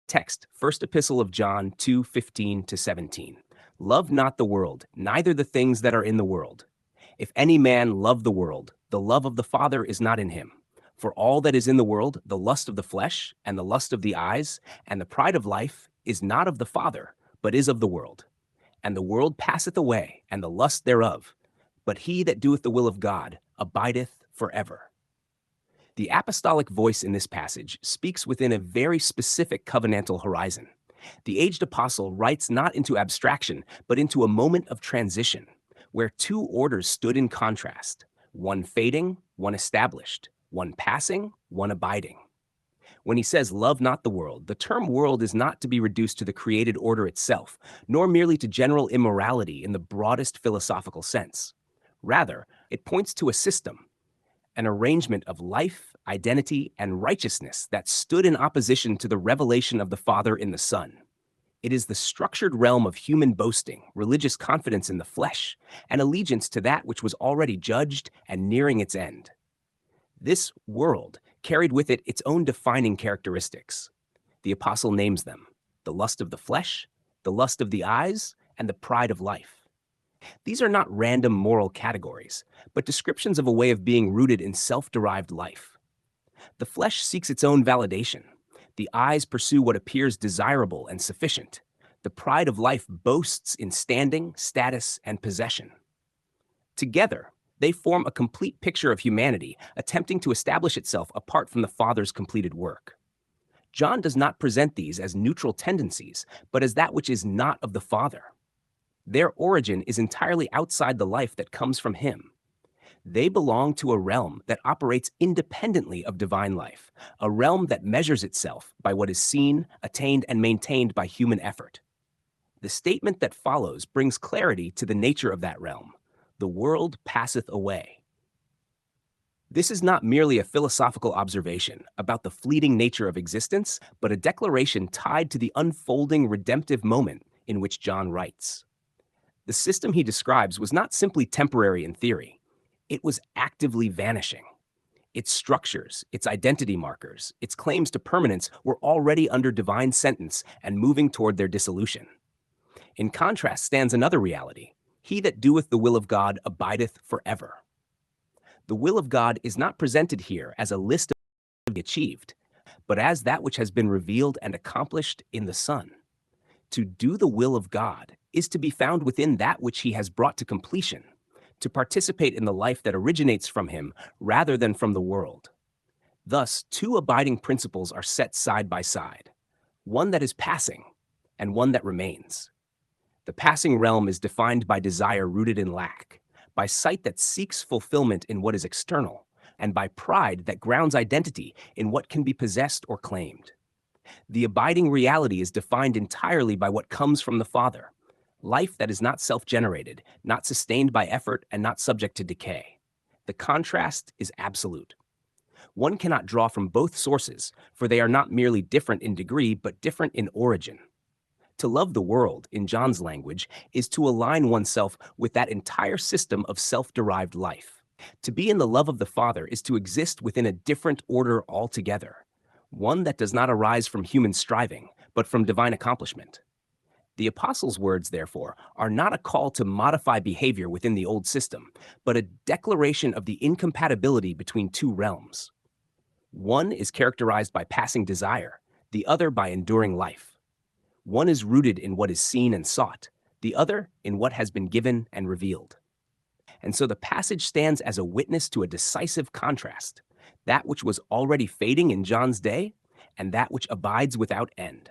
Text, First Epistle of John 2:15-17. Love not the world, neither the things that are in the world. If any man love the world, the love of the Father is not in him. For all that is in the world, the lust of the flesh, and the lust of the eyes, and the pride of life, is not of the Father, but is of the world. And the world passeth away, and the lust thereof. But he that doeth the will of God abideth forever. The apostolic voice in this passage speaks within a very specific covenantal horizon. The aged apostle writes not into abstraction, but into a moment of transition, where two orders stood in contrast, one fading, one established, one passing, one abiding. When he says, love not the world, the term world is not to be reduced to the created order itself, nor merely to general immorality in the broadest philosophical sense. Rather, it points to a system, an arrangement of life, identity, and righteousness that stood in opposition to the revelation of the Father in the Son. It is the structured realm of human boasting, religious confidence in the flesh, and allegiance to that which was already judged and nearing its end. This world carried with it its own defining characteristics. The apostle names them: the lust of the flesh, the lust of the eyes, and the pride of life. These are not random moral categories, but descriptions of a way of being rooted in self-derived life. The flesh seeks its own validation. The eyes pursue what appears desirable and sufficient. The pride of life boasts in standing, status, and possession. Together, they form a complete picture of humanity attempting to establish itself apart from the Father's completed work. John does not present these as neutral tendencies, but as that which is not of the Father. Their origin is entirely outside the life that comes from him. They belong to a realm that operates independently of divine life, a realm that measures itself by what is seen, attained, and maintained by human effort. The statement that follows brings clarity to the nature of that realm. The world passeth away. This is not merely a philosophical observation about the fleeting nature of existence, but a declaration tied to the unfolding redemptive moment in which John writes. The system he describes was not simply temporary in theory. It was actively vanishing. Its structures, its identity markers, its claims to permanence were already under divine sentence and moving toward their dissolution. In contrast stands another reality: he that doeth the will of God abideth forever. The will of God is not presented here as a list of the achieved, but as that which has been revealed and accomplished in the Son. To do the will of God is to be found within that which he has brought to completion, to participate in the life that originates from him rather than from the world. Thus, two abiding principles are set side by side, one that is passing and one that remains. The passing realm is defined by desire rooted in lack, by sight that seeks fulfillment in what is external, and by pride that grounds identity in what can be possessed or claimed. The abiding reality is defined entirely by what comes from the Father, life that is not self-generated, not sustained by effort, and not subject to decay. The contrast is absolute. One cannot draw from both sources, for they are not merely different in degree, but different in origin. To love the world, in John's language, is to align oneself with that entire system of self-derived life. To be in the love of the Father is to exist within a different order altogether, one that does not arise from human striving, but from divine accomplishment. The apostles' words, therefore, are not a call to modify behavior within the old system, but a declaration of the incompatibility between two realms. One is characterized by passing desire, the other by enduring life. One is rooted in what is seen and sought, the other in what has been given and revealed. And so the passage stands as a witness to a decisive contrast, that which was already fading in John's day and that which abides without end.